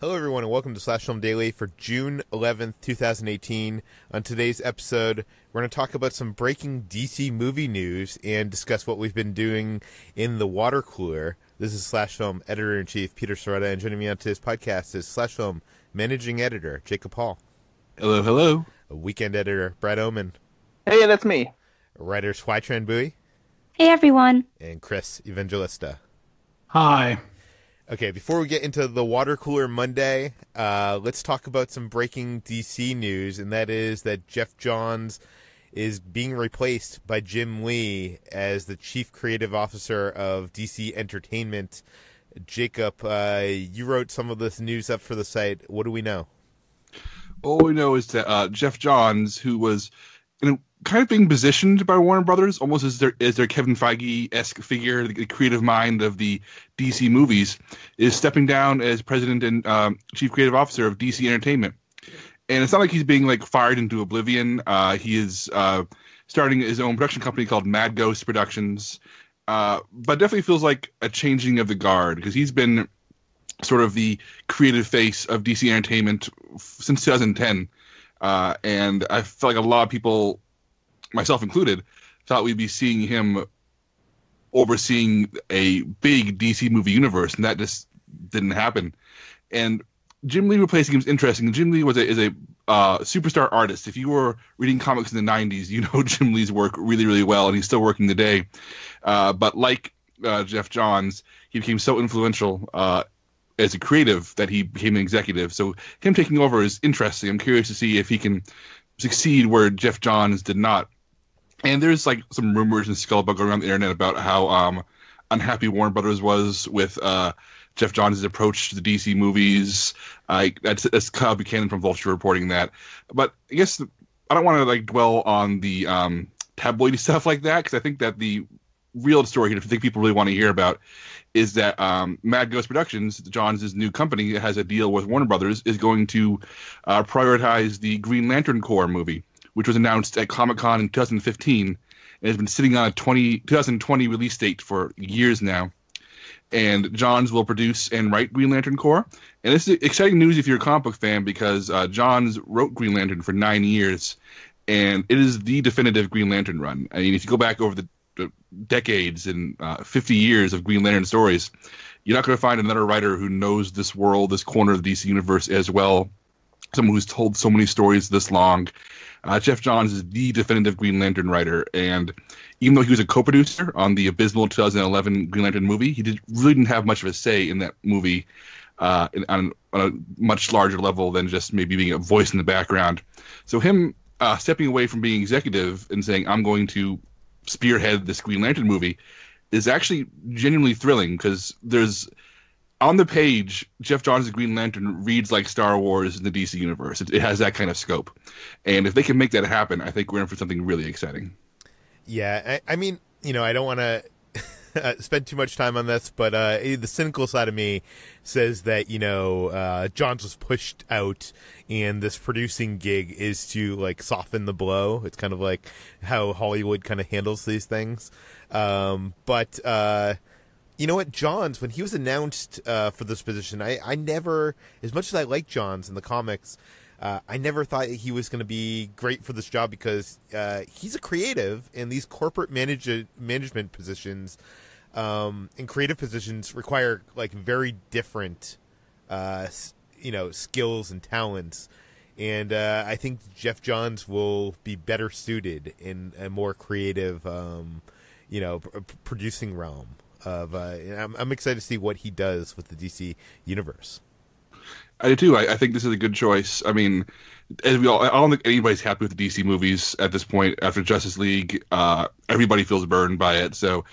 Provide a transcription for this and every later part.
Hello, everyone, and welcome to Slash Film Daily for June 11th, 2018. On today's episode, we're going to talk about some breaking DC movie news and discuss what we've been doing in the water cooler. This is Slash Film Editor-in-Chief Peter Sciretta, and joining me on today's podcast is Slash Film Managing Editor Jacob Hall. Hello, hello. Weekend Editor Brad Oman. Hey, that's me. Writers Hoai-Tran. Hey, everyone. And Chris Evangelista. Hi. Okay, before we get into the Water Cooler Monday, let's talk about some breaking DC news, and that is that Geoff Johns is being replaced by Jim Lee as the Chief Creative Officer of DC Entertainment. Jacob, you wrote some of this news up for the site. What do we know? All we know is that Geoff Johns, who was kind of being positioned by Warner Brothers, almost as their Kevin Feige-esque figure, the creative mind of the DC movies, is stepping down as president and chief creative officer of DC Entertainment. And it's not like he's being fired into oblivion. He is starting his own production company called Mad Ghost Productions, but definitely feels like a changing of the guard, because he's been sort of the creative face of DC Entertainment since 2010. And I feel like a lot of people, myself included, thought we'd be seeing him overseeing a big DC movie universe, and that just didn't happen. And Jim Lee replacing him is interesting. Jim Lee is a superstar artist. If you were reading comics in the 90s, you know Jim Lee's work really, really well, and he's still working today. But like Geoff Johns, he became so influential as a creative that he became an executive. So him taking over is interesting. I'm curious to see if he can succeed where Geoff Johns did not. And there's some rumors and scuttlebutt going around the internet about how unhappy Warner Brothers was with Geoff Johns' approach to the DC movies. That's Kyle Buchanan from Vulture reporting that. But I guess I don't want to dwell on the tabloidy stuff like that, because I think that the real story here, I think people really want to hear about, is that Mad Ghost Productions, Johns' new company that has a deal with Warner Brothers, is going to prioritize the Green Lantern Corps movie, which was announced at Comic-Con in 2015 and has been sitting on a 2020 release date for years now. And Johns will produce and write Green Lantern Corps. And this is exciting news if you're a comic book fan, because Johns wrote Green Lantern for 9 years, and it is the definitive Green Lantern run. I mean, if you go back over the decades and 50 years of Green Lantern stories, you're not going to find another writer who knows this world, this corner of the DC universe as well, someone who's told so many stories this long. Geoff Johns is the definitive Green Lantern writer, and even though he was a co-producer on the abysmal 2011 Green Lantern movie, he really didn't have much of a say in that movie on a much larger level than just maybe being a voice in the background. So him stepping away from being executive and saying, I'm going to spearhead this Green Lantern movie, is actually genuinely thrilling, because there's, on the page, Geoff Johns' Green Lantern reads like Star Wars in the DC universe. It has that kind of scope. And if they can make that happen, I think we're in for something really exciting. Yeah, I mean, I don't want to spend too much time on this, but the cynical side of me says that, Johns was pushed out, and this producing gig is to, soften the blow. It's kind of like how Hollywood kind of handles these things. But you know what, Johns, when he was announced for this position, I never, as much as I like Johns in the comics, I never thought he was going to be great for this job, because he's a creative, and these corporate management positions and creative positions require very different skills and talents. And I think Geoff Johns will be better suited in a more creative producing realm. I'm excited to see what he does with the DC universe. I do too. I think this is a good choice. I mean, I don't think anybody's happy with the DC movies at this point. After Justice League, everybody feels burned by it. So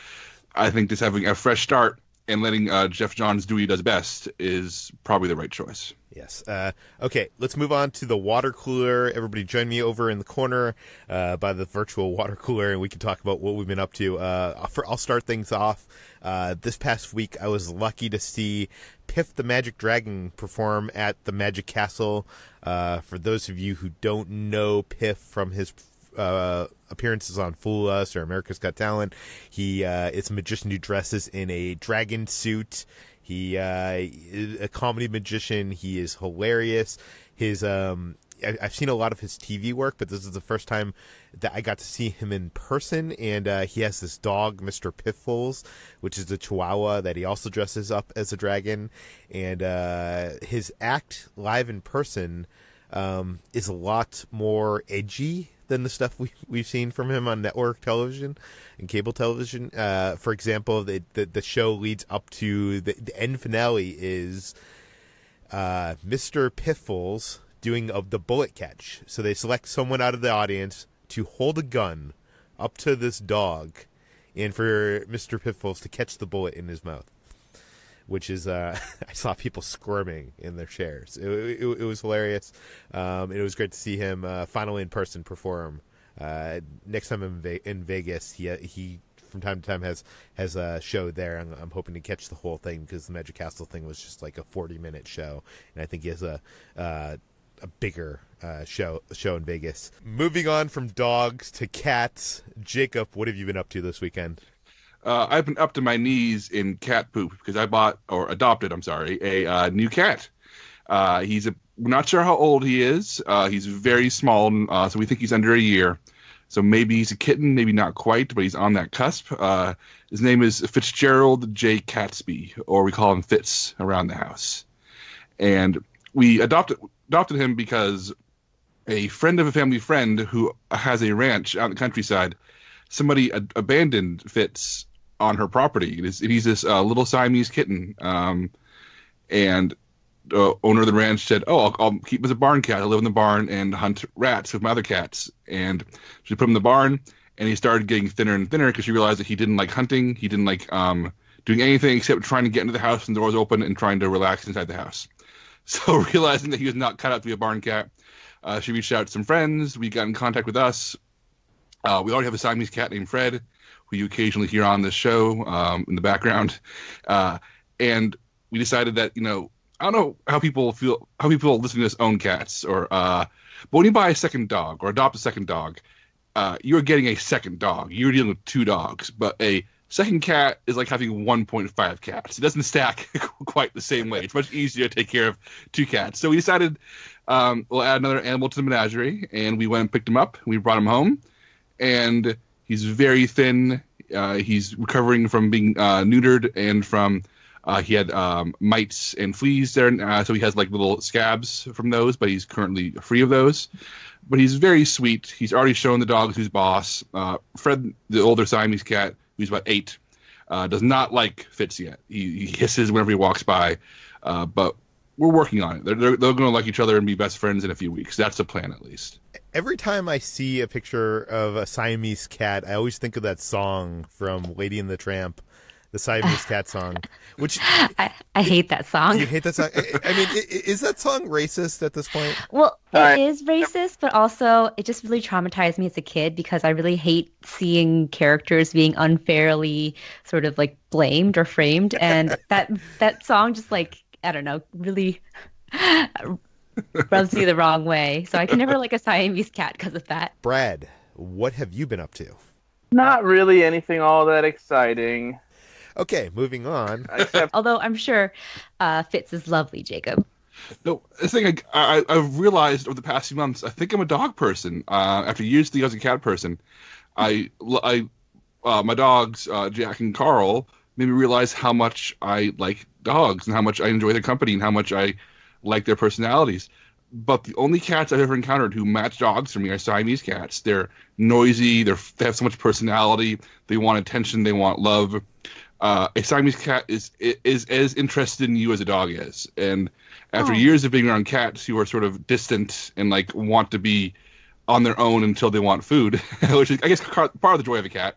I think just having a fresh start and letting Geoff Johns do what he does best is probably the right choice. Yes. Okay, let's move on to the water cooler. Everybody join me over in the corner by the virtual water cooler, and we can talk about what we've been up to. I'll start things off. This past week, I was lucky to see Piff the Magic Dragon perform at the Magic Castle. For those of you who don't know Piff from his appearances on Fool Us or America's Got Talent, he is a magician who dresses in a dragon suit. He is a comedy magician. He is hilarious. His I've seen a lot of his TV work, but this is the first time that I got to see him in person. And he has this dog, Mr. Piffles, which is a Chihuahua that he also dresses up as a dragon. And his act live in person is a lot more edgy than the stuff we've seen from him on network television and cable television. For example, the show leads up to the end finale is Mr. Piffles doing the bullet catch. So they select someone out of the audience to hold a gun up to this dog and for Mr. Piffles to catch the bullet in his mouth, which is I saw people squirming in their chairs. It was hilarious. It was great to see him finally in person perform. Next time in Vegas, he from time to time has a show there. I'm hoping to catch the whole thing because the Magic Castle thing was just like a 40-minute show, and I think he has a bigger show in Vegas. Moving on from dogs to cats, Jacob, what have you been up to this weekend? I've been up to my knees in cat poop because I adopted a new cat. We're not sure how old he is. He's very small, so we think he's under a year. So maybe he's a kitten, maybe not quite, but he's on that cusp. His name is Fitzgerald J. Catsby, or we call him Fitz around the house. And we adopted him because a friend of a family friend who has a ranch out in the countryside, somebody abandoned Fitz on her property. He's this little Siamese kitten, and the owner of the ranch said, I'll keep him as a barn cat. I'll live in the barn and hunt rats with my other cats. And she put him in the barn, and he started getting thinner and thinner because she realized that he didn't like hunting. He didn't like doing anything except trying to get into the house and the doors open and trying to relax inside the house. So realizing that he was not cut out to be a barn cat, she reached out to some friends. We got in contact with us. We already have a Siamese cat named Fred, who you occasionally hear on this show in the background. And we decided that, I don't know how people listen to this own cats, but when you buy a second dog or adopt a second dog, you're getting a second dog. You're dealing with two dogs, but a second cat is like having 1.5 cats. It doesn't stack quite the same way. It's much easier to take care of two cats. So we decided we'll add another animal to the menagerie, and we went and picked him up. We brought him home, and he's very thin. He's recovering from being neutered and from he had mites and fleas there, so he has like little scabs from those, but he's currently free of those. But he's very sweet. He's already shown the dogs who's boss. Fred, the older Siamese cat, who's about 8, does not like Fitz yet. He hisses whenever he walks by, but we're working on it. They're going to like each other and be best friends in a few weeks. That's the plan, at least. Every time I see a picture of a Siamese cat, I always think of that song from Lady and the Tramp, the Siamese cat song. Which I hate that song. You hate that song? I mean, is that song racist at this point? Well, it is racist, but also it just really traumatized me as a kid because I really hate seeing characters being unfairly sort of like blamed or framed, and that song just like, I don't know, really rubs me the wrong way. So I can never like a Siamese cat because of that. Brad, what have you been up to? Not really anything all that exciting. Okay, moving on. Although I'm sure Fitz is lovely, Jacob. No, the thing I've realized over the past few months, I think I'm a dog person. After years thinking I was a cat person, my dogs, Jack and Carl, made me realize how much I like dogs and how much I enjoy their company and how much I like their personalities. But the only cats I've ever encountered who match dogs for me are Siamese cats. They're noisy. They have so much personality. They want attention. They want love. A Siamese cat is as interested in you as a dog is. And after years of being around cats who are sort of distant and like want to be on their own until they want food, which is, I guess, part of the joy of a cat,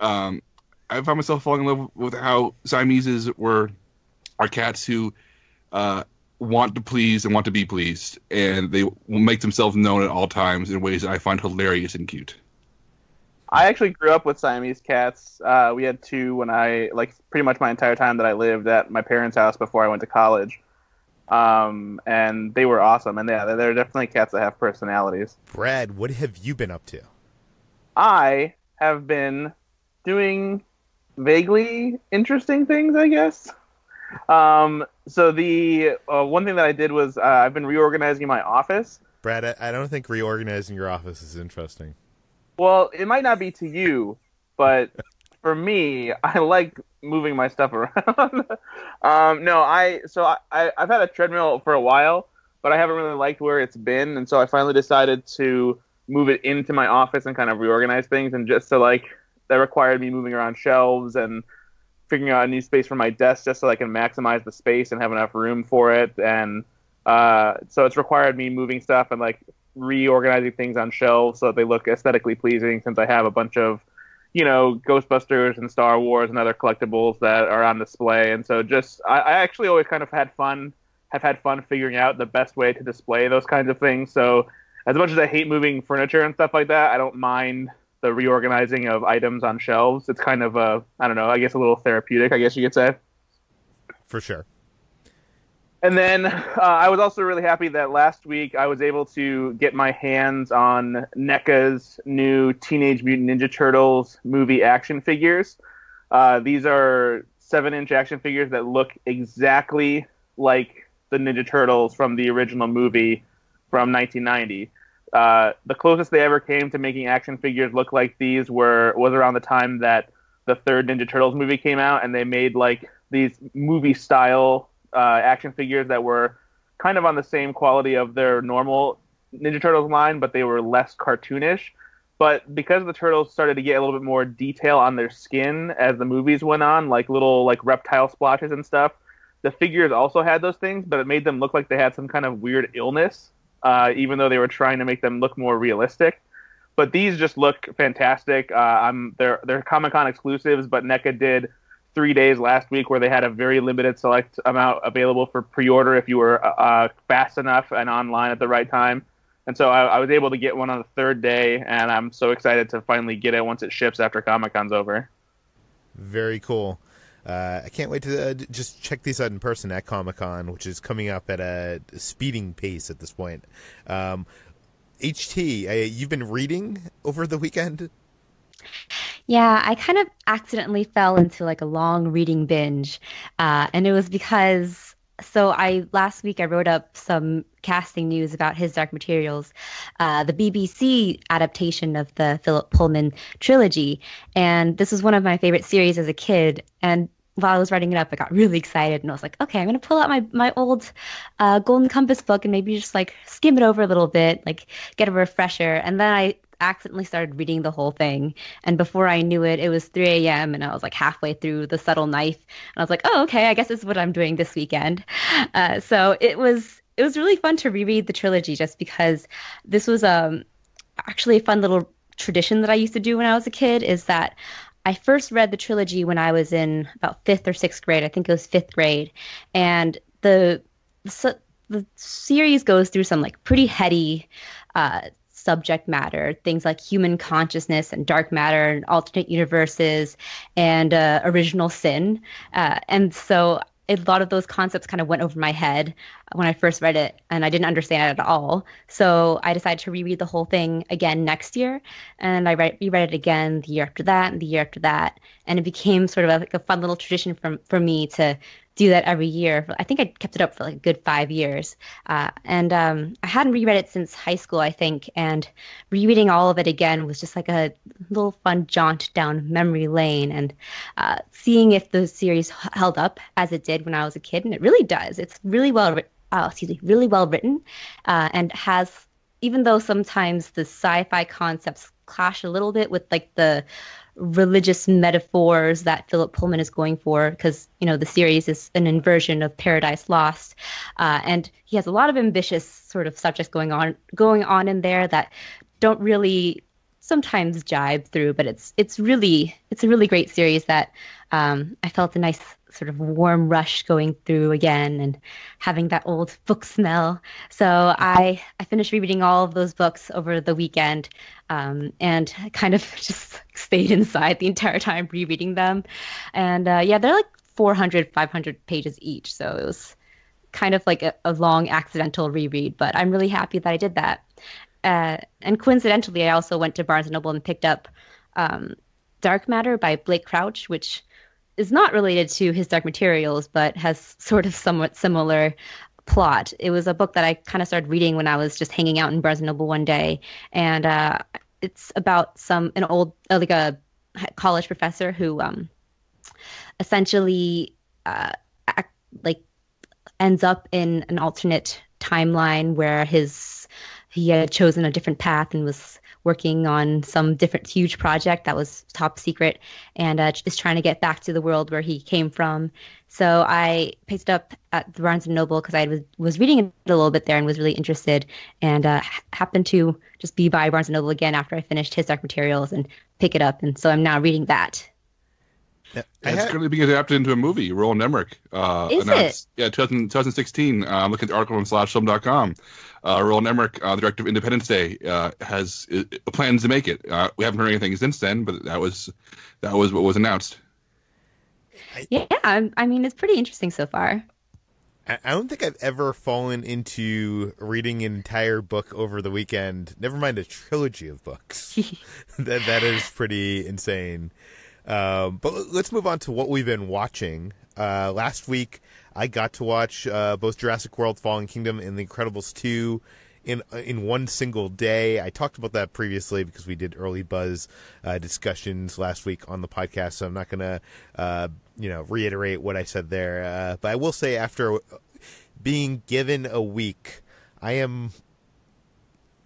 I found myself falling in love with how Siameses are cats who want to please and want to be pleased, and they will make themselves known at all times in ways that I find hilarious and cute. I actually grew up with Siamese cats. We had 2 when pretty much my entire time that I lived at my parents' house before I went to college. And they were awesome. And yeah, they're definitely cats that have personalities. Brad, what have you been up to? I have been doing vaguely interesting things, I guess. So the one thing that I did was I've been reorganizing my office. Brad, I don't think reorganizing your office is interesting. Well, it might not be to you, but for me, I like moving my stuff around. No, I've had a treadmill for a while, but I haven't really liked where it's been, and so I finally decided to move it into my office and kind of reorganize things. And just so that required me moving around shelves and figuring out a new space for my desk, just so I can maximize the space and have enough room for it. And so it's required me moving stuff and reorganizing things on shelves so that they look aesthetically pleasing, since I have a bunch of, Ghostbusters and Star Wars and other collectibles that are on display. And so I actually always kind of have had fun figuring out the best way to display those kinds of things. So as much as I hate moving furniture and stuff like that, I don't mind the reorganizing of items on shelves. It's kind of I don't know, I guess a little therapeutic, I guess you could say. For sure. And then I was also really happy that last week I was able to get my hands on NECA's new Teenage Mutant Ninja Turtles movie action figures. These are 7-inch action figures that look exactly like the Ninja Turtles from the original movie from 1990. The closest they ever came to making action figures look like these was around the time that the third Ninja Turtles movie came out, and they made these movie-style action figures that were kind of on the same quality of their normal Ninja Turtles line, but they were less cartoonish. But because the turtles started to get a little bit more detail on their skin as the movies went on, little reptile splotches and stuff, the figures also had those things, but it made them look like they had some kind of weird illness, even though they were trying to make them look more realistic. But these just look fantastic. They're Comic-Con exclusives, but NECA did 3 days last week where they had a very limited select amount available for pre-order if you were fast enough and online at the right time. And so I was able to get one on the third day, and I'm so excited to finally get it once it ships after Comic-Con's over. Very cool. I can't wait to just check these out in person at Comic-Con, which is coming up at a speeding pace at this point. HT, you've been reading over the weekend? Yeah, I kind of accidentally fell into a long reading binge. And it was because, last week I wrote up some casting news about His Dark Materials, the BBC adaptation of the Philip Pullman trilogy. And this was one of my favorite series as a kid. And while I was writing it up, I got really excited, and I was like, okay, I'm going to pull out my old Golden Compass book and maybe just skim it over a little bit, get a refresher. And then I accidentally started reading the whole thing. And before I knew it, it was 3 a.m. and I was halfway through The Subtle Knife. And I was like, oh, okay, I guess this is what I'm doing this weekend. So it was really fun to reread the trilogy, just because this was actually a fun little tradition that I used to do when I was a kid, is that I first read the trilogy when I was in about 5th or 6th grade. I think it was 5th grade. And the series goes through some pretty heady subject matter, things like human consciousness and dark matter and alternate universes and original sin. And so a lot of those concepts kind of went over my head when I first read it, and I didn't understand it at all. So I decided to reread the whole thing again next year, and I reread it again the year after that and the year after that, and it became sort of a fun little tradition for me to do that every year. I think I kept it up for a good 5 years. And I hadn't reread it since high school, I think, and rereading all of it again was just a little fun jaunt down memory lane, and seeing if the series held up as it did when I was a kid, and it really does. It's really really well written, and has, even though sometimes the sci-fi concepts clash a little bit with the religious metaphors that Philip Pullman is going for, because the series is an inversion of Paradise Lost, and he has a lot of ambitious sort of subjects going on in there that don't really sometimes jibe through, but it's a really great series that I felt a nice sort of warm rush going through again and having that old book smell. So I finished rereading all of those books over the weekend, and kind of just stayed inside the entire time rereading them. And they're 400, 500 pages each. So it was kind of a long accidental reread, but I'm really happy that I did that. And coincidentally, I also went to Barnes & Noble and picked up Dark Matter by Blake Crouch, which is not related to His Dark Materials, but has sort of somewhat similar plot. It was a book that I kind of started reading when I was just hanging out in Barnes and Noble one day, and it's about an old like a college professor who essentially like ends up in an alternate timeline where he had chosen a different path and was working on some different huge project that was top secret, and is trying to get back to the world where he came from. So I picked it up at the Barnes and Noble because I was reading it a little bit there and was really interested, and happened to just be by Barnes and Noble again after I finished His Dark Materials and pick it up, and so I'm now reading that. Yeah, it's currently being adapted into a movie. Roland Emmerich announced, it? Yeah, 2016. I'm looking at the article on /film.com. Roland Emmerich, the director of Independence Day, has plans to make it. We haven't heard anything since then, but that was what was announced. Yeah, I mean, it's pretty interesting so far. I don't think I've ever fallen into reading an entire book over the weekend, never mind a trilogy of books. That is pretty insane. But let's move on to what we've been watching. Last week, I got to watch both Jurassic World: Fallen Kingdom and The Incredibles 2 in one single day. I talked about that previously because we did early buzz discussions last week on the podcast, so I'm not going to reiterate what I said there. But I will say, after being given a week, I am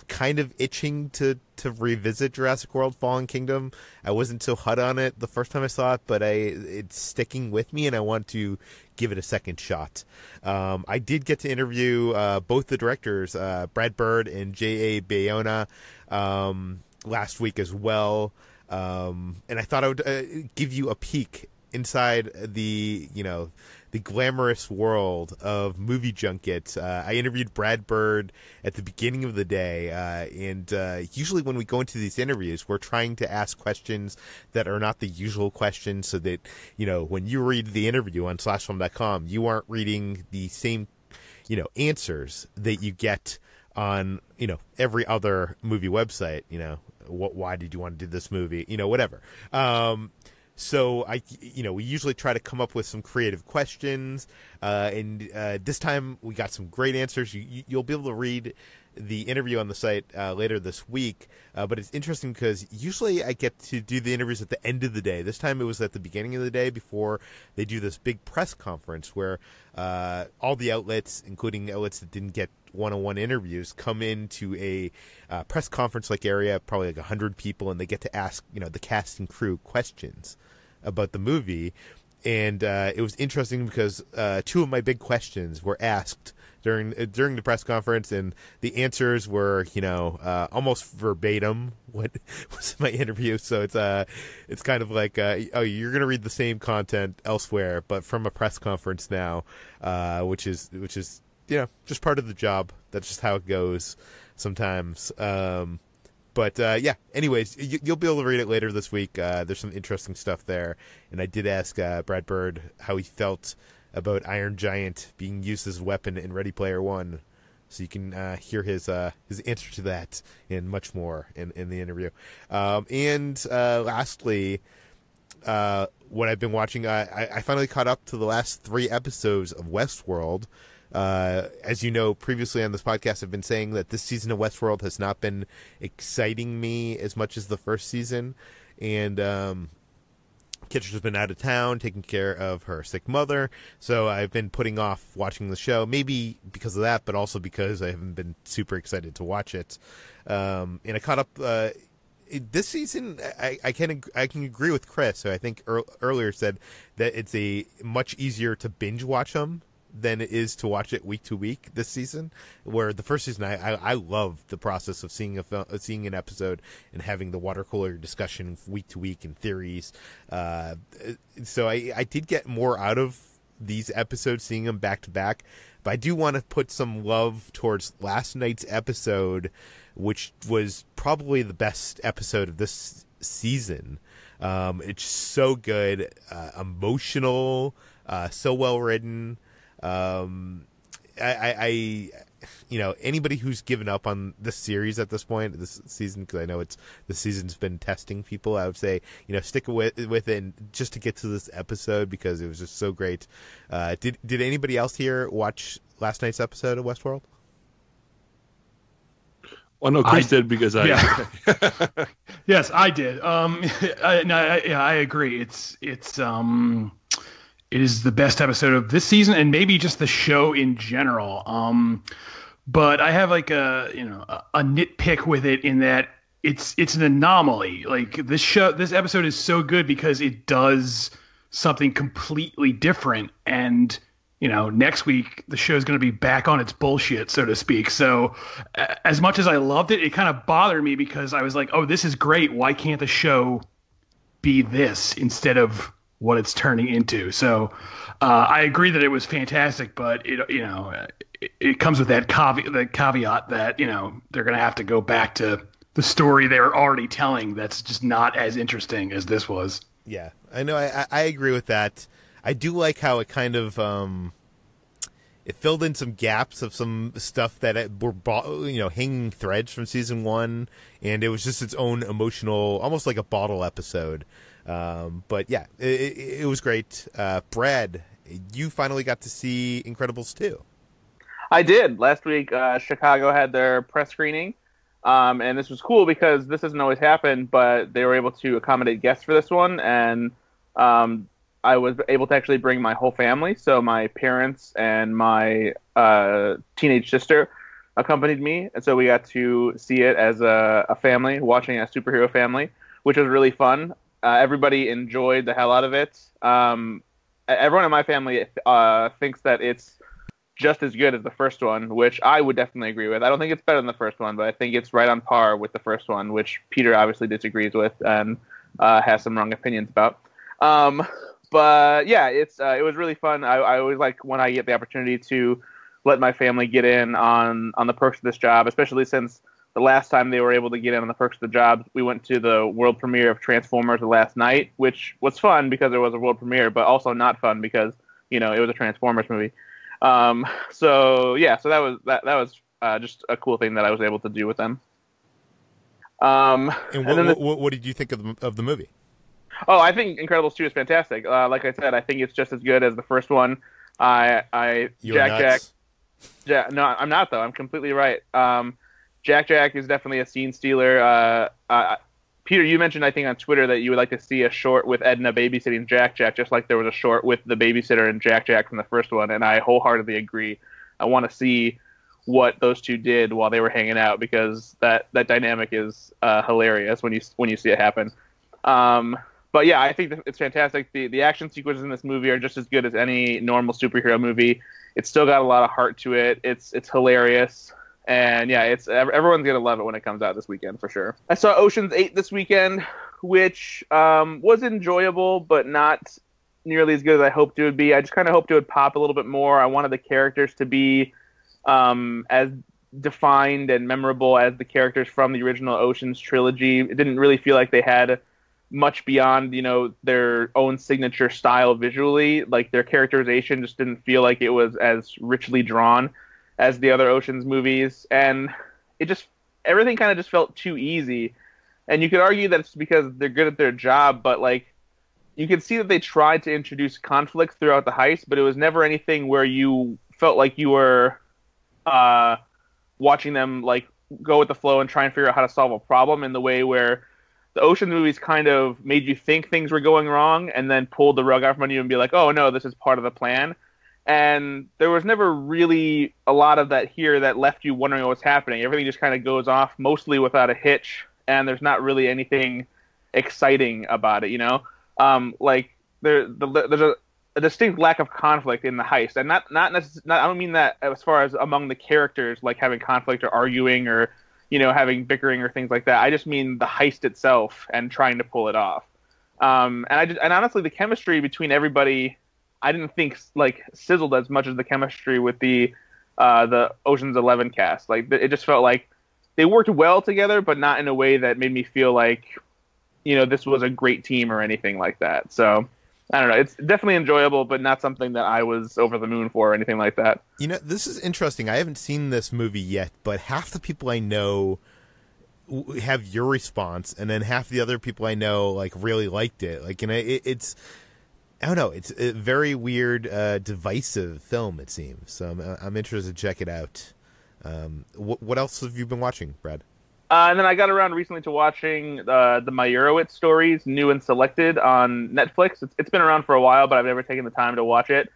kind of itching to revisit Jurassic World: Fallen Kingdom. I wasn't so hot on it the first time I saw it, but it's sticking with me, and I want to give it a second shot. I did get to interview both the directors, Brad Bird and J.A. Bayona, last week as well, and I thought I would give you a peek inside the glamorous world of movie junkets. I interviewed Brad Bird at the beginning of the day, and usually when we go into these interviews, we're trying to ask questions that are not the usual questions, so that, when you read the interview on /film.com, you aren't reading the same, answers that you get on, every other movie website. Why did you want to do this movie? Whatever. So we usually try to come up with some creative questions, and this time we got some great answers. You'll be able to read the interview on the site later this week, but it's interesting because usually I get to do the interviews at the end of the day. This time it was at the beginning of the day before they do this big press conference where all the outlets, including outlets that didn't get one-on-one interviews, come into a press conference-like area, probably like 100 people, and they get to ask, the cast and crew questions about the movie. And it was interesting because two of my big questions were asked during the press conference, and the answers were, almost verbatim what was in my interview. So it's kind of like, you're going to read the same content elsewhere, but from a press conference now, which is just part of the job. That's just how it goes sometimes. But anyways, you'll be able to read it later this week. There's some interesting stuff there. And I did ask Brad Bird how he felt about Iron Giant being used as a weapon in Ready Player One. So you can hear his answer to that and much more in the interview. And lastly, what I've been watching, I finally caught up to the last 3 episodes of Westworld. As you know, previously on this podcast, I've been saying that this season of Westworld has not been exciting me as much as the first season. And Kitcher's been out of town taking care of her sick mother, so I've been putting off watching the show, maybe because of that, but also because I haven't been super excited to watch it. And I caught up this season. I can agree with Chris, who I think earlier said that it's a much easier to binge watch them than it is to watch it week to week this season. Where the first season, I loved the process of seeing seeing an episode and having the water cooler discussion week to week and theories. So I did get more out of these episodes, seeing them back to back. But I do want to put some love towards last night's episode, which was probably the best episode of this season. It's so good, emotional, so well written. I anybody who's given up on the series at this point, this season, because I know the season's been testing people, I would say, stick with it and just to get to this episode because it was just so great. Did anybody else here watch last night's episode of Westworld? Well, no, Chris did because I. Yeah. Yes, I did. I agree. It is the best episode of this season and maybe just the show in general. But I have like a nitpick with it in that it's an anomaly. Like this episode is so good because it does something completely different, and next week the show's going to be back on its bullshit, so to speak. So as much as I loved it, it kind of bothered me because I was like, oh, this is great. Why can't the show be this instead of what it's turning into? So I agree that it was fantastic, but it comes with that caveat that, they're going to have to go back to the story they were already telling that's just not as interesting as this was. Yeah, I know. I agree with that. I do like how it kind of it filled in some gaps of some stuff that were hanging threads from season 1, and it was just its own emotional, almost like a bottle episode. But yeah, it was great. Brad, you finally got to see Incredibles 2. I did. Last week, Chicago had their press screening, and this was cool because this doesn't always happen, but they were able to accommodate guests for this one, and I was able to actually bring my whole family. So my parents and my teenage sister accompanied me, and so we got to see it as a family, watching a superhero family, which was really fun. Everybody enjoyed the hell out of it. Everyone in my family thinks that it's just as good as the first one, which I would definitely agree with. I don't think it's better than the first one, but I think it's right on par with the first one, which Peter obviously disagrees with and has some wrong opinions about. But yeah, it was really fun. I always like when I get the opportunity to let my family get in on the perks of this job, especially since the last time they were able to get in on the perks of the job, we went to the world premiere of Transformers the last night, which was fun because it was a world premiere, but also not fun because it was a Transformers movie. So that was just a cool thing that I was able to do with them. And what did you think of the movie? Oh, I think Incredibles 2 is fantastic. Like I said, I think it's just as good as the first one. Jack. Yeah, no, I'm not though. I'm completely right. Jack is definitely a scene stealer. Peter, you mentioned, I think, on Twitter that you would like to see a short with Edna babysitting Jack, just like there was a short with the babysitter and Jack from the first one, and I wholeheartly agree. I want to see what those two did while they were hanging out because that dynamic is hilarious when you see it happen. But yeah, I think that it's fantastic. The action sequences in this movie are just as good as any normal superhero movie. It's still got a lot of heart to it. It's hilarious. And yeah, everyone's gonna love it when it comes out this weekend for sure. I saw Ocean's 8 this weekend, which was enjoyable, but not nearly as good as I hoped it would be. I just kind of hoped it would pop a little bit more. I wanted the characters to be as defined and memorable as the characters from the original Ocean's trilogy. It didn't really feel like they had much beyond their own signature style visually. Like their characterization just didn't feel like it was as richly drawn as the other Ocean's movies, and everything kind of just felt too easy. And you could argue that it's because they're good at their job, but like you could see that they tried to introduce conflicts throughout the heist, but it was never anything where you felt like you were watching them like go with the flow and try and figure out how to solve a problem in the way where the Ocean movies kind of made you think things were going wrong and then pulled the rug out from under you and be like, oh no, this is part of the plan. And there was never really a lot of that here that left you wondering what was happening. Everything just kind of goes off mostly without a hitch, and there's not really anything exciting about it, Like there's a distinct lack of conflict in the heist, and not I don't mean that as far as among the characters, like having conflict or arguing or having bickering or things like that. I just mean the heist itself and trying to pull it off. And honestly, the chemistry between everybody, I didn't think like sizzled as much as the chemistry with the Ocean's 11 cast. Like it just felt like they worked well together, but not in a way that made me feel like this was a great team or anything like that. So I don't know. It's definitely enjoyable, but not something that I was over the moon for or anything like that. You know, this is interesting. I haven't seen this movie yet, but half the people I know have your response, and then half the other people I know like really liked it. Like, and it's I don't know. It's a very weird, divisive film. It seems. So I'm interested to check it out. What else have you been watching, Brad? And then I got around recently to watching the Meyerowitz stories, New and Selected, on Netflix. It's been around for a while, but I've never taken the time to watch it.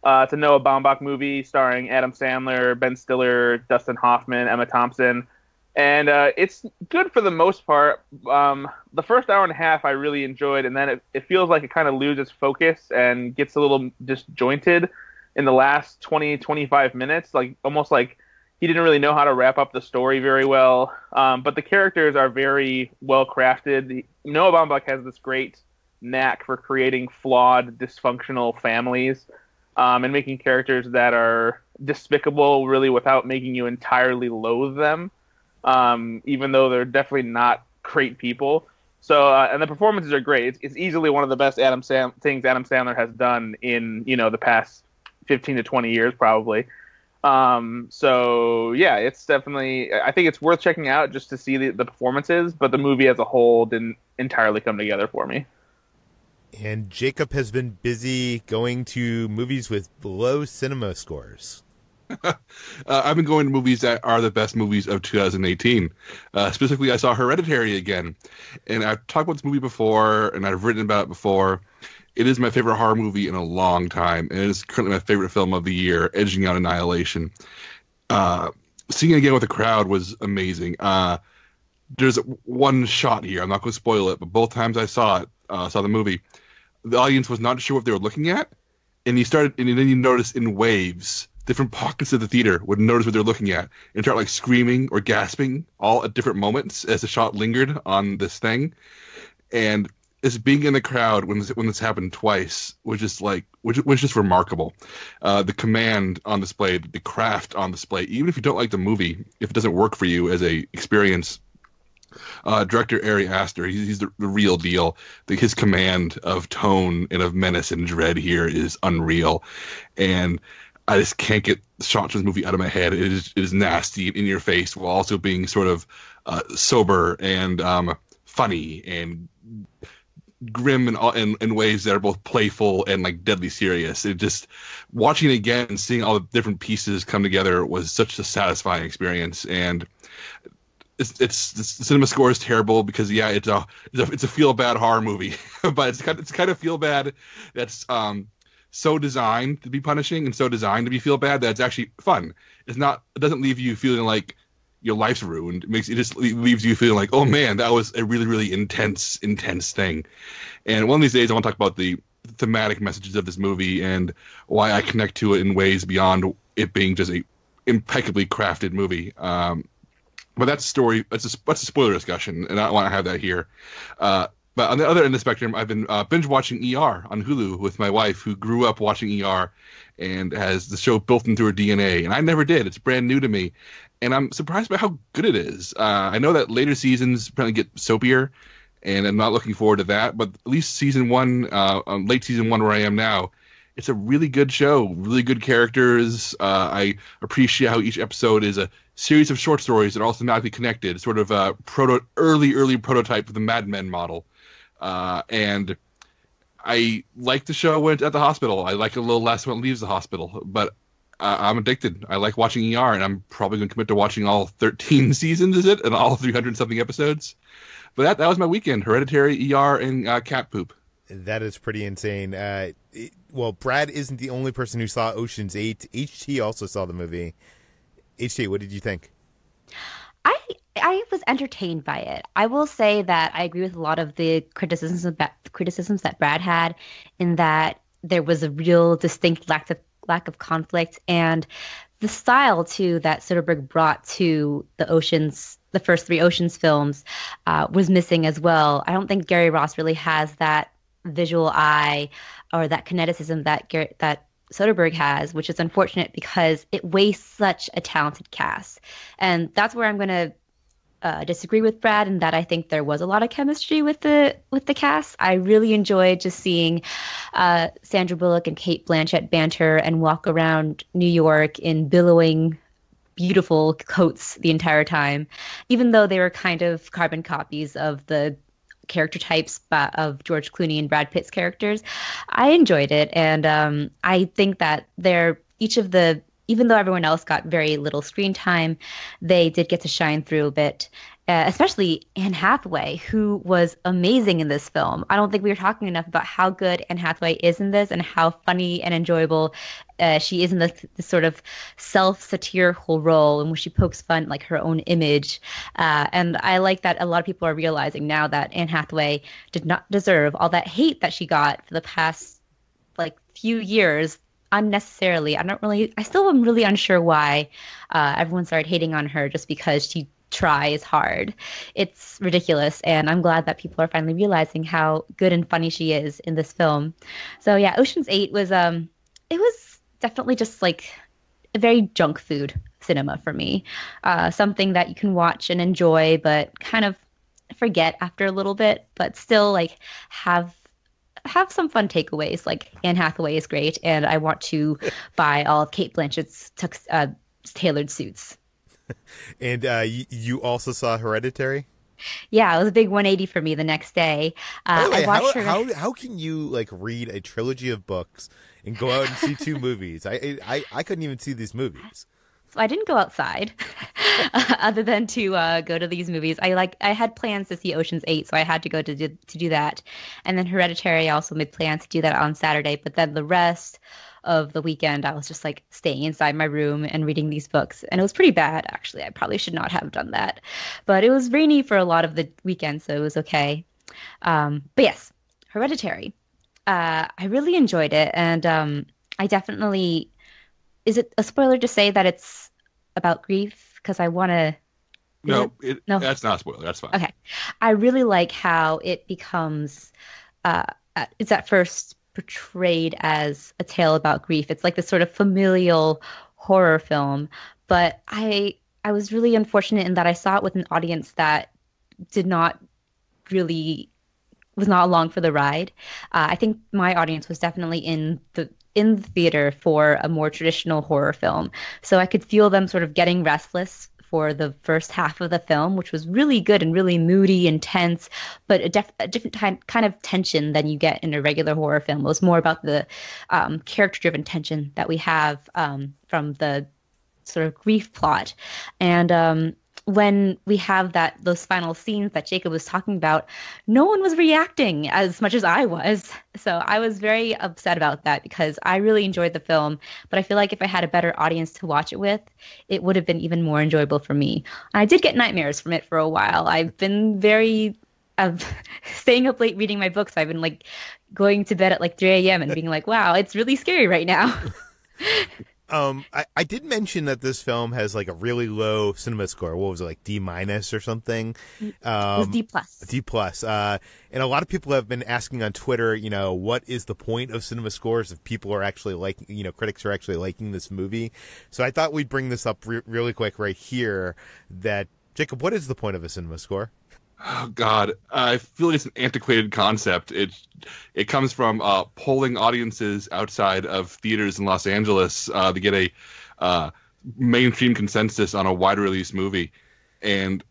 It's a Noah Baumbach movie starring Adam Sandler, Ben Stiller, Dustin Hoffman, Emma Thompson. And it's good for the most part. The first hour and a half I really enjoyed, and then it feels like it kind of loses focus and gets a little disjointed in the last 20, 25 minutes, like almost like he didn't really know how to wrap up the story very well. But the characters are very well crafted. Noah Baumbach has this great knack for creating flawed, dysfunctional families and making characters that are despicable, really, without making you entirely loathe them, even though they're definitely not great people. So, and the performances are great. It's easily one of the best things Adam Sandler has done in, the past 15 to 20 years, probably. So yeah, it's definitely, I think it's worth checking out just to see the performances, but the movie as a whole didn't entirely come together for me. And Jacob has been busy going to movies with low cinema scores. I've been going to movies that are the best movies of 2018. Specifically, I saw Hereditary again, and I've talked about this movie before, and I've written about it before. It is my favorite horror movie in a long time, and it is currently my favorite film of the year, edging out Annihilation. Seeing it again with a crowd was amazing. There's one shot here. I'm not going to spoil it, but both times I saw the movie, the audience was not sure what they were looking at, and then you notice in waves, different pockets of the theater would notice what they're looking at and start like screaming or gasping all at different moments as the shot lingered on this thing. And it's being in the crowd when this happened twice was just remarkable. The command on display, the craft on display, even if you don't like the movie, if it doesn't work for you as a experience, director Ari Aster, he's the real deal. His command of tone and of menace and dread here is unreal, and I just can't get shots of this movie out of my head. It is nasty in your face while also being sort of sober and funny and grim in ways that are both playful and like deadly serious. It just, watching it again and seeing all the different pieces come together was such a satisfying experience. And the cinema score is terrible because it's a feel bad horror movie, but it's kind of feel bad that's so designed to be punishing and so designed to be feel bad that it's actually fun. It doesn't leave you feeling like your life's ruined. It just leaves you feeling like, oh man, that was a really, really intense thing. And one of these days I want to talk about the thematic messages of this movie and why I connect to it in ways beyond it being just a impeccably crafted movie. But that's a story. That's a spoiler discussion, and I don't want to have that here. But on the other end of the spectrum, I've been binge watching ER on Hulu with my wife, who grew up watching ER and has the show built into her DNA. And I never did. It's brand new to me. And I'm surprised by how good it is. I know that later seasons apparently get soapier, and I'm not looking forward to that. But at least season one, late season one where I am now, it's a really good show, really good characters. I appreciate how each episode is a series of short stories that are all thematically connected, sort of a early prototype of the Mad Men model. And I like the show when it's at the hospital. I like it a little less when it leaves the hospital. But I'm addicted. I like watching ER, and I'm probably going to commit to watching all 13 seasons, is it? And all 300-something episodes. But that was my weekend. Hereditary, ER, and cat poop. That is pretty insane. Well, Brad isn't the only person who saw Ocean's 8. HT also saw the movie. HT, what did you think? I was entertained by it. I will say that I agree with a lot of the criticisms that Brad had, in that there was a real distinct lack of conflict, and the style too that Soderbergh brought to the first three Oceans films was missing as well. I don't think Gary Ross really has that visual eye or that kineticism that Soderbergh has, which is unfortunate because it wastes such a talented cast. And that's where I'm going to disagree with Brad in that I think there was a lot of chemistry with the cast. I really enjoyed just seeing Sandra Bullock and Cate Blanchett banter and walk around New York in billowing, beautiful coats the entire time, even though they were kind of carbon copies of the character types of George Clooney and Brad Pitt's characters. I enjoyed it, and I think that even though everyone else got very little screen time, they did get to shine through a bit, especially Anne Hathaway, who was amazing in this film. I don't think we were talking enough about how good Anne Hathaway is in this and how funny and enjoyable she is in this sort of self-satirical role in which she pokes fun at, like, her own image. And I like that a lot of people are realizing now that Anne Hathaway did not deserve all that hate that she got for the past, like, few years unnecessarily. I still am really unsure why everyone started hating on her just because she tries hard. It's ridiculous, and I'm glad that people are finally realizing how good and funny she is in this film. So yeah, Ocean's 8 was it was definitely just like a very junk food cinema for me. Something that you can watch and enjoy, but kind of forget after a little bit, but still like have some fun takeaways. Like Anne Hathaway is great, and I want to buy all of Cate Blanchett's tailored suits. And you also saw Hereditary? Yeah, it was a big 180 for me the next day. I watched how can you like read a trilogy of books and go out and see two movies? I couldn't even see these movies. So I didn't go outside other than to go to these movies. I had plans to see Ocean's 8, so I had to go to do that. And then Hereditary, I also made plans to do that on Saturday. But then the rest of the weekend, I was just like staying inside my room and reading these books. And it was pretty bad, actually. I probably should not have done that. But it was rainy for a lot of the weekend, so it was okay. But yes, Hereditary. I really enjoyed it. And I definitely... Is it a spoiler to say that it's about grief? Because I want to... No, that's not a spoiler. That's fine. Okay. I really like how it becomes... it's at first portrayed as a tale about grief. It's like this sort of familial horror film. But I was really unfortunate in that I saw it with an audience that was not along for the ride. I think my audience was definitely in the theater for a more traditional horror film. So I could feel them sort of getting restless for the first half of the film, which was really good and really moody and tense, but a different kind of tension than you get in a regular horror film. It was more about the character-driven tension that we have from the sort of grief plot. And when we have those final scenes that Jacob was talking about, no one was reacting as much as I was. So I was very upset about that because I really enjoyed the film. But I feel like if I had a better audience to watch it with, it would have been even more enjoyable for me. I did get nightmares from it for a while. I've been staying up late reading my books. I've been like going to bed at like 3 a.m. and being like, wow, it's really scary right now. I did mention that this film has like a really low cinema score. What was it, like D- or something? It was D+. D+. And a lot of people have been asking on Twitter, what is the point of cinema scores if people are actually liking, critics are actually liking this movie? So I thought we'd bring this up really quick right here. That Jacob, what is the point of a cinema score? Oh God, I feel like it's an antiquated concept. It comes from polling audiences outside of theaters in Los Angeles to get a mainstream consensus on a wide release movie, and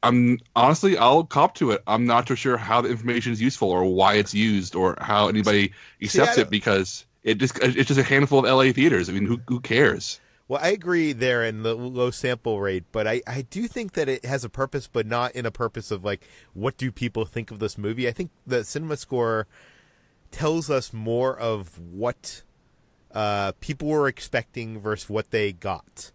I'm honestly, I'll cop to it. I'm not too sure how the information is useful or why it's used or how anybody accepts it because it's just a handful of LA theaters. I mean, who cares? Well, I agree there in the low sample rate, but I do think that it has a purpose, but not in a purpose of like, what do people think of this movie? I think the cinema score tells us more of what people were expecting versus what they got.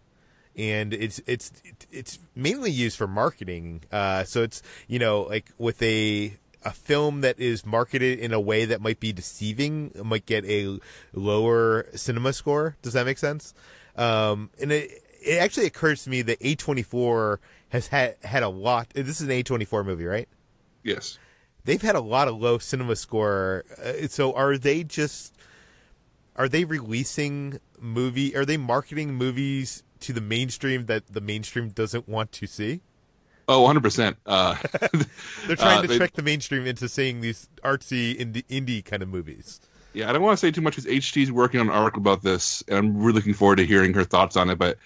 And it's mainly used for marketing. So it's, like with a film that is marketed in a way that might be deceiving, might get a lower cinema score. Does that make sense? And it actually occurs to me that A24 has had a lot. This is an A24 movie, right? Yes. They've had a lot of low cinema score. So are they releasing are they marketing movies to the mainstream that the mainstream doesn't want to see? Oh, 100%. They're trying to trick the mainstream into seeing these artsy indie kind of movies. Yeah, I don't want to say too much because HT's working on an article about this, and I'm really looking forward to hearing her thoughts on it. But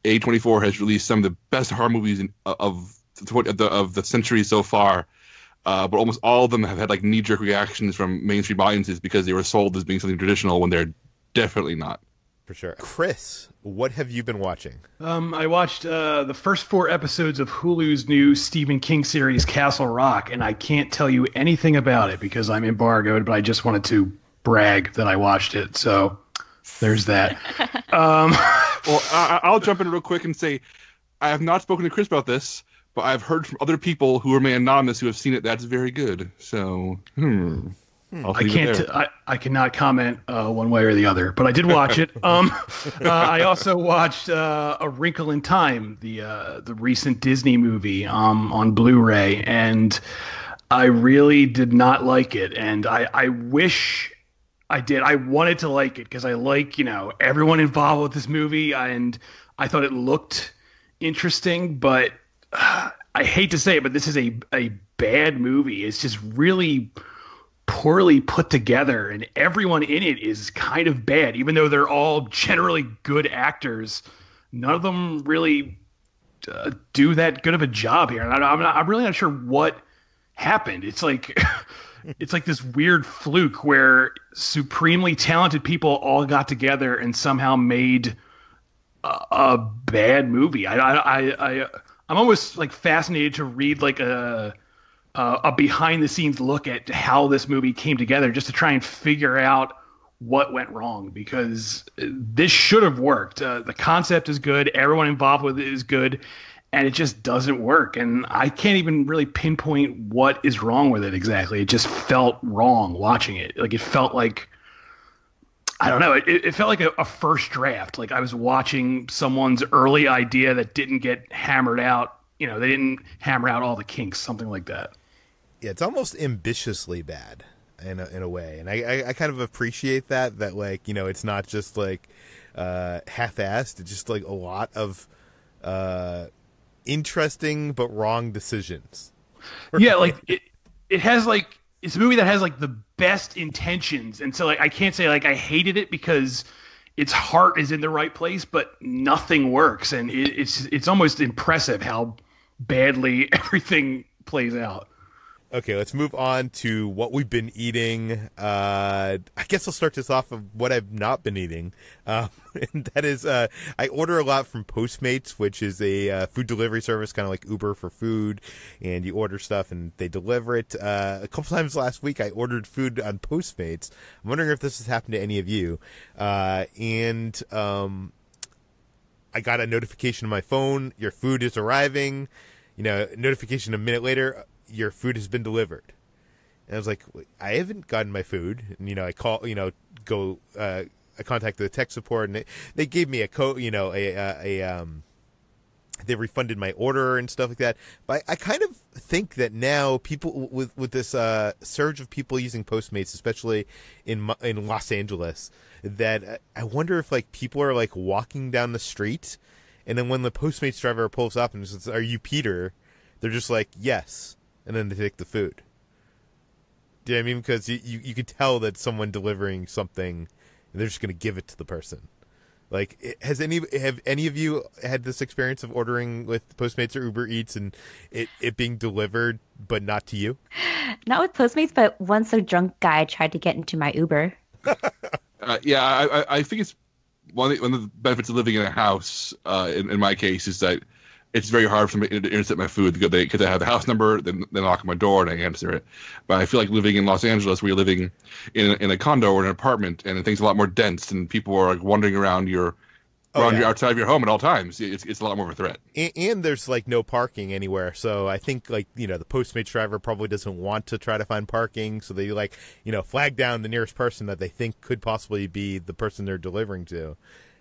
A24 has released some of the best horror movies of the century so far, but almost all of them have had like knee-jerk reactions from mainstream audiences because they were sold as being something traditional when they're definitely not. For sure. Chris, what have you been watching? I watched the first 4 episodes of Hulu's new Stephen King series, Castle Rock, and I can't tell you anything about it because I'm embargoed, but I just wanted to brag that I watched it. So there's that. Well, I'll jump in real quick and say I have not spoken to Chris about this, but I've heard from other people who remain anonymous who have seen it. That's very good. So, I cannot comment one way or the other, but I did watch it. I also watched A Wrinkle in Time, the recent Disney movie on Blu-ray, and I really did not like it. And I wish I did. I wanted to like it because I like everyone involved with this movie, and I thought it looked interesting. But I hate to say it, but this is a bad movie. It's just really poorly put together, and everyone in it is kind of bad, even though they're all generally good actors. None of them really do that good of a job here, and I'm really not sure what happened. It's like it's like this weird fluke where supremely talented people all got together and somehow made a bad movie. I'm almost like fascinated to read like a behind the scenes look at how this movie came together just to try and figure out what went wrong, because this should have worked. The concept is good. Everyone involved with it is good, and it just doesn't work. And I can't even really pinpoint what is wrong with it exactly. It just felt wrong watching it. Like it felt like, I don't know. It felt like a first draft. Like I was watching someone's early idea that didn't get hammered out. They didn't hammer out all the kinks, something like that. Yeah, it's almost ambitiously bad in a way, and I kind of appreciate that like it's not just like half-assed. It's just like a lot of interesting but wrong decisions. Yeah, like it has like it's a movie that has like the best intentions, and so like I can't say like I hated it because its heart is in the right place, but nothing works, and it's almost impressive how badly everything plays out. Okay, let's move on to what we've been eating. I guess I'll start this off of what I've not been eating. And that is, I order a lot from Postmates, which is a food delivery service, kind of like Uber for food. And you order stuff and they deliver it. A couple times last week, I ordered food on Postmates. I'm wondering if this has happened to any of you. I got a notification on my phone, your food is arriving. Notification a minute later, your food has been delivered. And I was like, I haven't gotten my food. And, I call, I contacted the tech support, and they gave me a code, they refunded my order and stuff like that. But I kind of think that now people with this surge of people using Postmates, especially in Los Angeles, that I wonder if like people are like walking down the street, and then when the Postmates driver pulls up and says, "Are you Peter?" they're just like, "Yes," and then they take the food. Do you know what I mean? Because you could tell that someone delivering something, and they're just going to give it to the person. Like, have any of you had this experience of ordering with Postmates or Uber Eats and it being delivered, but not to you? Not with Postmates, but once a drunk guy tried to get into my Uber. I think it's one of the benefits of living in a house, in my case, is that it's very hard for me to intercept my food because I have the house number, then they knock on my door and I answer it. But I feel like living in Los Angeles, where you're living in a condo or an apartment, and things are a lot more dense, and people are like wandering around your outside of your home at all times. It's a lot more of a threat. And there's like no parking anywhere, so I think like the Postmates driver probably doesn't want to try to find parking, so they like flag down the nearest person that they think could possibly be the person they're delivering to.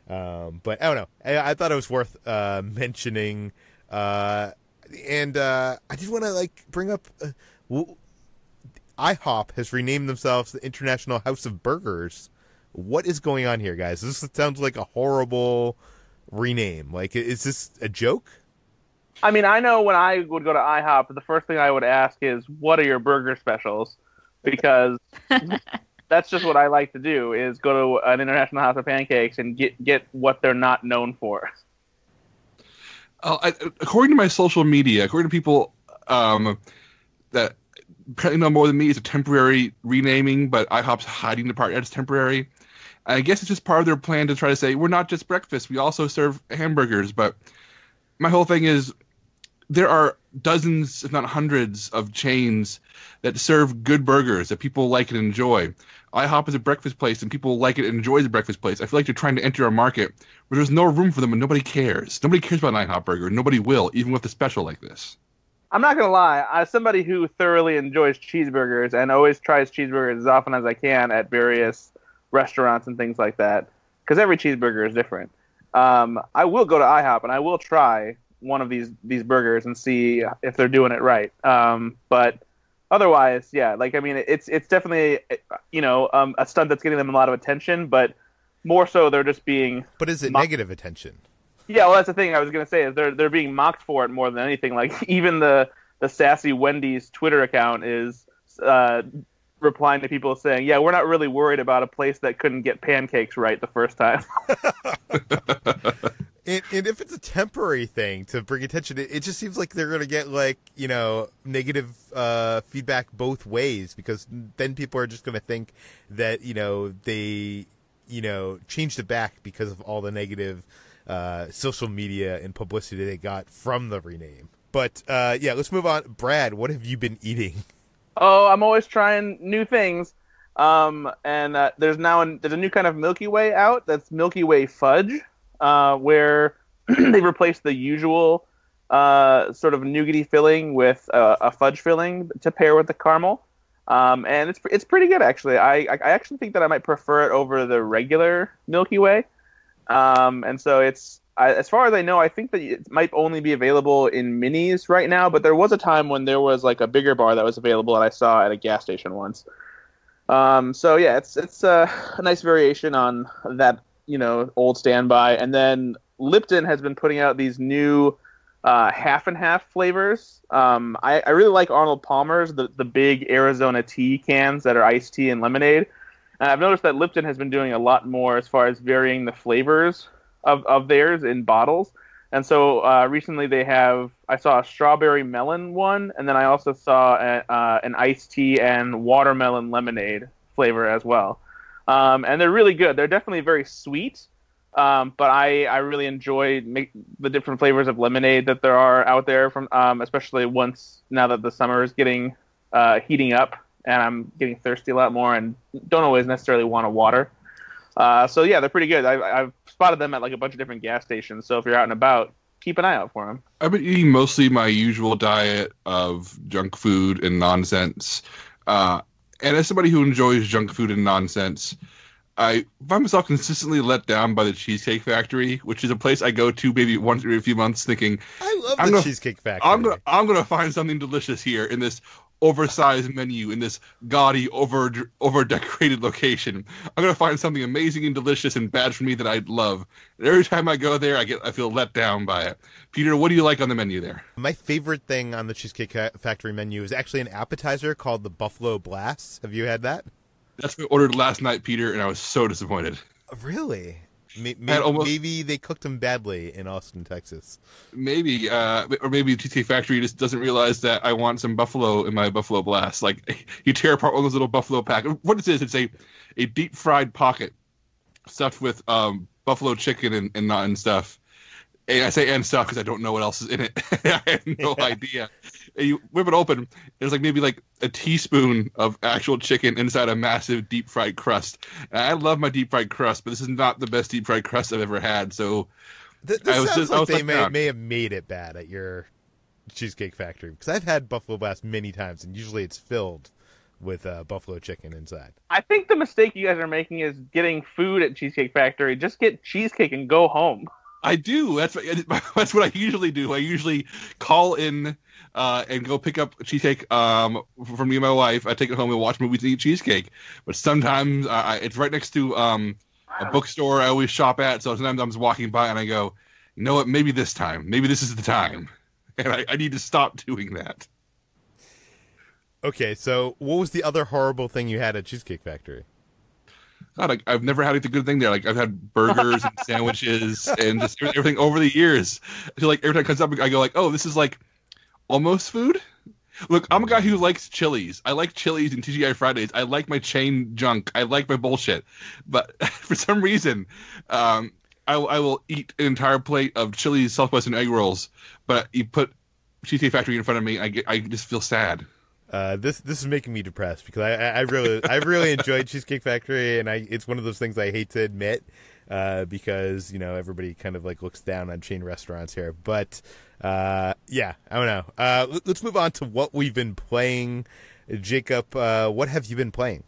But I don't know. I thought it was worth mentioning. And I just want to bring up IHOP has renamed themselves the International House of Burgers. What is going on here, guys? This sounds like a horrible rename. Like, is this a joke? I mean, I know when I would go to IHOP, the first thing I would ask is, what are your burger specials? Because that's just what I like to do, is go to an International House of Pancakes and get what they're not known for. According to my social media, according to people that apparently know more than me, it's a temporary renaming, but IHOP's hiding the part that it's temporary. And I guess it's just part of their plan to try to say, we're not just breakfast, we also serve hamburgers. But my whole thing is, there are dozens, if not hundreds, of chains that serve good burgers that people like and enjoy. IHOP is a breakfast place, and people like it and enjoy the breakfast place. I feel like they're trying to enter a market where there's no room for them and nobody cares. Nobody cares about an IHOP burger. Nobody will, even with a special like this. I'm not going to lie. As somebody who thoroughly enjoys cheeseburgers and always tries cheeseburgers as often as I can at various restaurants and things like that, because every cheeseburger is different, I will go to IHOP and I will try one of these burgers and see if they're doing it right. But otherwise, yeah, like, I mean, it's definitely, a stunt that's getting them a lot of attention, but more so they're just being... But is it negative attention? Yeah, well, that's the thing I was going to say, is they're being mocked for it more than anything. Like, even the sassy Wendy's Twitter account is replying to people saying, yeah, we're not really worried about a place that couldn't get pancakes right the first time. And if it's a temporary thing to bring attention, it just seems like they're going to get, like, negative feedback both ways, because then people are just going to think that, they, changed it back because of all the negative social media and publicity they got from the rename. But, let's move on. Brad, what have you been eating? Oh, I'm always trying new things. And there's a new kind of Milky Way out that's Milky Way Fudge. Where they replaced the usual sort of nougaty filling with a fudge filling to pair with the caramel, and it's pretty good actually. I actually think that I might prefer it over the regular Milky Way, and so as far as I know, I think that it might only be available in minis right now. But there was a time when there was like a bigger bar that was available, and I saw at a gas station once. So yeah, it's a nice variation on that. Old standby. And then Lipton has been putting out these new half and half flavors. I really like Arnold Palmer's, the big Arizona tea cans that are iced tea and lemonade. And I've noticed that Lipton has been doing a lot more as far as varying the flavors of theirs in bottles. And so recently I saw a strawberry melon one, and then I also saw an iced tea and watermelon lemonade flavor as well. And they're really good. They're definitely very sweet, but I really enjoy the different flavors of lemonade that there are out there, from especially now that the summer is getting heating up, and I'm getting thirsty a lot more and don't always necessarily want to water. So yeah, they're pretty good. I've spotted them at like a bunch of different gas stations. So if you're out and about, keep an eye out for them. I've been eating mostly my usual diet of junk food and nonsense. And as somebody who enjoys junk food and nonsense, I find myself consistently let down by the Cheesecake Factory, which is a place I go to maybe once every few months thinking, I love the Cheesecake Factory. I'm gonna find something delicious here in this oversized menu, in this gaudy, over-decorated location. I'm gonna find something amazing and delicious and bad for me that I love. And every time I go there, I feel let down by it. Peter, what do you like on the menu there? My favorite thing on the Cheesecake Factory menu is actually an appetizer called the Buffalo Blast. Have you had that? That's what I ordered last night, Peter, and I was so disappointed. Really? Maybe they cooked them badly in Austin, Texas. Maybe, or maybe the Cheesecake Factory just doesn't realize that I want some buffalo in my Buffalo Blast. Like, you tear apart one of those little buffalo pack. What it is, it's a deep fried pocket stuffed with buffalo chicken and stuff. And I say and stuff because I don't know what else is in it. I have no idea. And you whip it open, there's maybe a teaspoon of actual chicken inside a massive deep fried crust. And I love my deep fried crust, but this is not the best deep fried crust I've ever had. So this sounds like they may have made it bad at your Cheesecake Factory, because I've had Buffalo Blast many times, and usually it's filled with buffalo chicken inside. I think the mistake you guys are making is getting food at Cheesecake Factory. Just get cheesecake and go home. I do. That's what I usually do. I usually call in and go pick up cheesecake from me and my wife. I take it home and watch movies and eat cheesecake. But sometimes it's right next to a bookstore I always shop at. So sometimes I'm just walking by and I go, you know what? Maybe this time. Maybe this is the time. and I need to stop doing that. Okay, so what was the other horrible thing you had at Cheesecake Factory? God, I've never had a good thing there. Like, I've had burgers and sandwiches and just everything over the years. I feel like every time it comes up, I go like, oh, this is like almost food? Look, I'm a guy who likes Chili's. I like Chili's and TGI Fridays. I like my chain junk. I like my bullshit. But for some reason, I will eat an entire plate of Chili's Southwestern egg rolls, but you put Cheesecake Factory in front of me, I just feel sad. This is making me depressed because I really enjoyed Cheesecake Factory, and it's one of those things I hate to admit because everybody kind of like looks down on chain restaurants here. But yeah, I don't know. Let's move on to what we've been playing. Jacob, what have you been playing?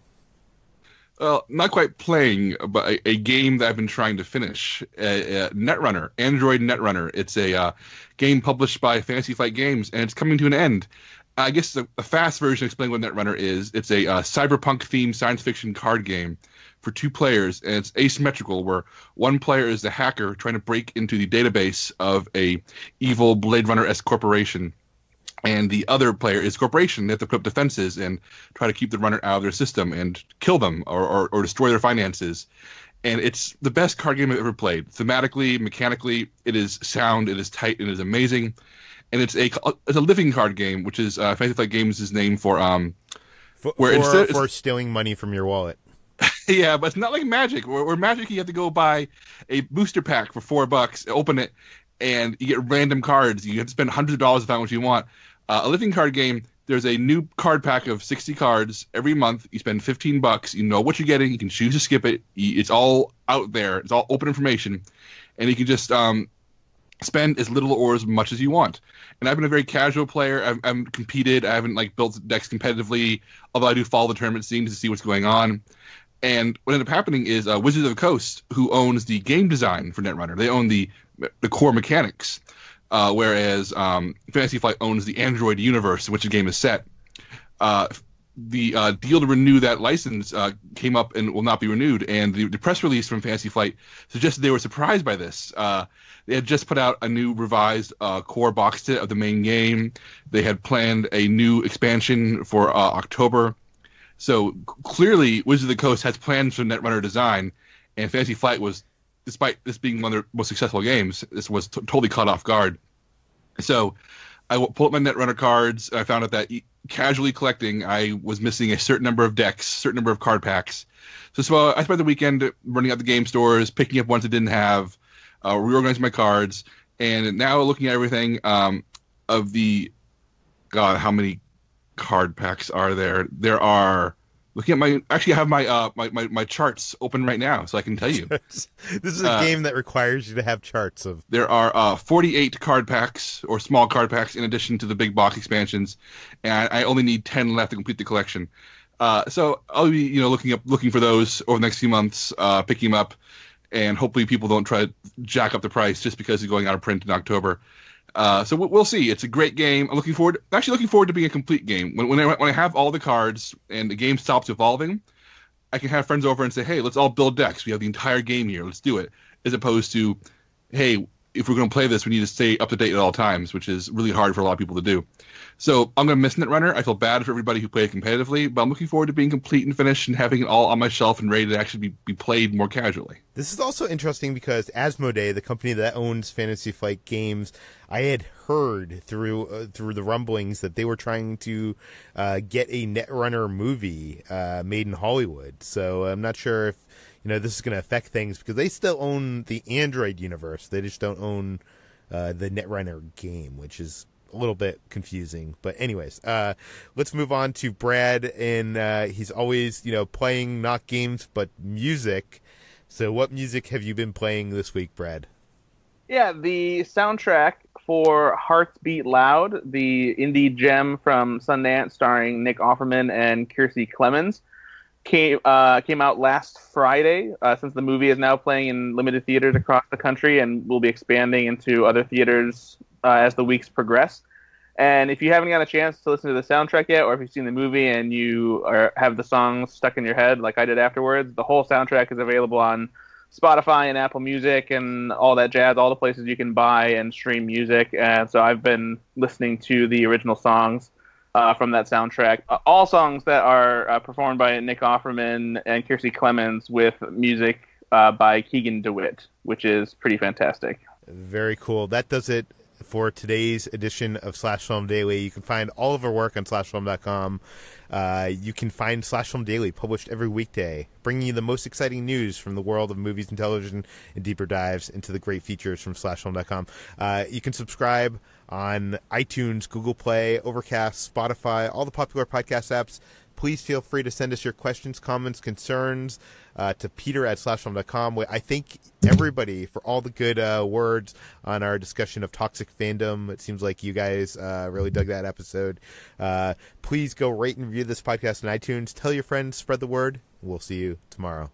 Well, not quite playing, but a game that I've been trying to finish. Netrunner, Android Netrunner. It's a game published by Fantasy Flight Games, and it's coming to an end. I guess a fast version of explaining what Netrunner is. It's a cyberpunk-themed science fiction card game for 2 players, and it's asymmetrical, where one player is the hacker trying to break into the database of a evil Blade Runner-esque corporation, and the other player is corporation. They have to put up defenses and try to keep the runner out of their system and kill them or destroy their finances. And it's the best card game I've ever played. Thematically, mechanically, it is sound, it is tight, it is amazing. And it's a living card game, which is Fantasy Flight Games' name for stealing money from your wallet. Yeah, but it's not like Magic. Where Magic, you have to go buy a booster pack for $4, open it, and you get random cards. You have to spend hundreds of dollars to find what you want. A living card game, there's a new card pack of 60 cards every month. You spend $15. You know what you're getting. You can choose to skip it. It's all out there. It's all open information, and you can just spend as little or as much as you want. And I've been a very casual player. I've competed. I haven't built decks competitively, although I do follow the tournament scene to see what's going on. And what ended up happening is Wizards of the Coast, who owns the game design for Netrunner, they own the core mechanics, whereas Fantasy Flight owns the Android universe in which the game is set. The deal to renew that license came up and will not be renewed. And the press release from Fantasy Flight suggested they were surprised by this. They had just put out a new revised core box set of the main game. They had planned a new expansion for October. So clearly, Wizards of the Coast has plans for Netrunner design, and Fantasy Flight was, despite this being one of their most successful games, this was totally caught off guard. So I pulled up my Netrunner cards. I found out that casually collecting, I was missing a certain number of decks, certain number of card packs. So I spent the weekend running out the game stores, picking up ones I didn't have, reorganizing my cards, and now looking at everything of the, God, how many card packs are there? There are, looking at I have my charts open right now, so I can tell you. This is a game that requires you to have charts of. There are 48 card packs or small card packs in addition to the big box expansions, and I only need 10 left to complete the collection. So I'll be looking for those over the next few months, picking them up, and hopefully people don't try to jack up the price just because it's going out of print in October. So we'll see. It's a great game. I'm looking forward to being a complete game. When I have all the cards and the game stops evolving, I can have friends over and say, hey, let's all build decks. We have the entire game here. Let's do it. As opposed to, hey, if we're going to play this, we need to stay up to date at all times, which is really hard for a lot of people to do. So I'm going to miss Netrunner. I feel bad for everybody who played competitively, but I'm looking forward to being complete and finished and having it all on my shelf and ready to actually be played more casually. This is also interesting because Asmodee, the company that owns Fantasy Flight Games, I had heard through the rumblings that they were trying to get a Netrunner movie made in Hollywood. So I'm not sure if this is going to affect things because they still own the Android universe. They just don't own the Netrunner game, which is a little bit confusing. But anyways, let's move on to Brad, and he's always playing not games but music. So what music have you been playing this week, Brad? Yeah, the soundtrack for Hearts Beat Loud, the indie gem from Sundance starring Nick Offerman and Kiersey Clemens, came out last Friday, since the movie is now playing in limited theaters across the country and will be expanding into other theaters as the weeks progress. And if you haven't got a chance to listen to the soundtrack yet, or if you've seen the movie and you have the songs stuck in your head like I did afterwards, the whole soundtrack is available on Spotify and Apple Music and all that jazz, all the places you can buy and stream music. And so I've been listening to the original songs from that soundtrack. All songs that are performed by Nick Offerman and Kiersey Clemens with music by Keegan DeWitt, which is pretty fantastic. Very cool. That does it for today's edition of Slash Film Daily. You can find all of our work on slashfilm.com. You can find Slash Film Daily published every weekday, bringing you the most exciting news from the world of movies and television and deeper dives into the great features from slashfilm.com. You can subscribe on iTunes, Google Play, Overcast, Spotify, all the popular podcast apps. Please feel free to send us your questions, comments, concerns to peter@slashfilm.com. I thank everybody for all the good words on our discussion of toxic fandom. It seems like you guys really dug that episode. Please go rate and review this podcast on iTunes. Tell your friends, spread the word. We'll see you tomorrow.